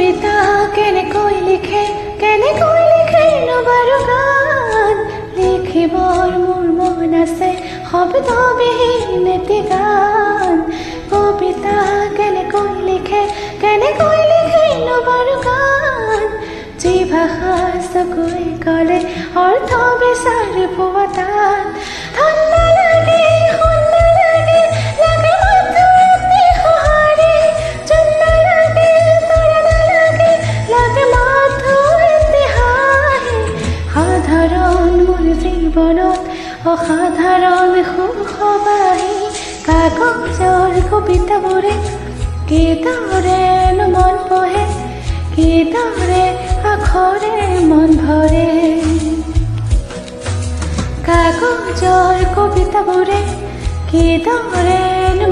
কবিতা কেনেকৈ লিখে নবাৰু গান লিখিবৰ মোৰ মন আছে শব্দবিহীন এটি গান কবিতা কেনেকৈ লিখে নবাৰু গান যি ভাষা চকুৱে ক'লে অৰ্থ বিচাৰি পোৱা টান ঠাণ্ডা লাগে জীৱনত অসাধাৰণ সুখবাহী কাগজৰ কবিতাবোৰে কিদৰে মন পঢ়ে কিদৰে আখৰে মন ভৰে কাগজৰ কবিতাবোৰে কিদৰে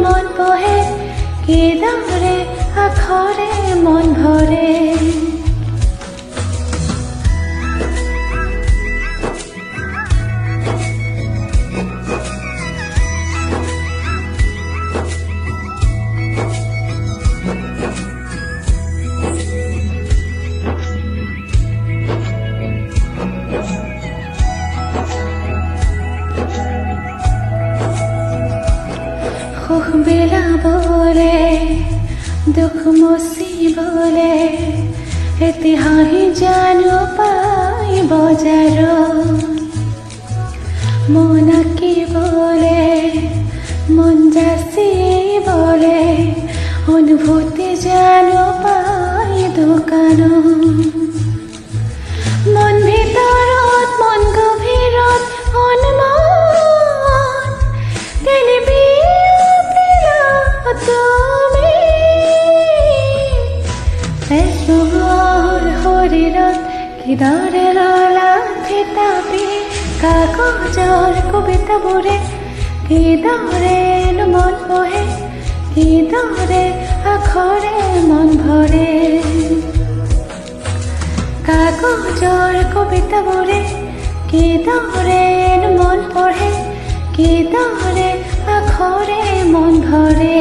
মন পঢ়ে কিদৰে আখৰে মন ভৰে সুখ বিলাবলে দুখ মুচিবলে এটি হাঁহি জানো পাই বজাৰত মন আঁকিবলে মন যাচিবলে অনুভূতি জানো পাই দোকানত মন ভিতৰত মন গভীৰত অনুমান কেনিবি তুমি ফেচবুকৰ শৰীৰত কিদৰে ৰলা থিতাপি কাগজৰ কবিতাবোৰে কিদৰে মন পঢ়ে কিদৰে আখৰে মন ভৰে কাগজৰ কবিতাবোৰে কিদৰে মন পঢ়ে কিদৰে আখৰে মন ভৰে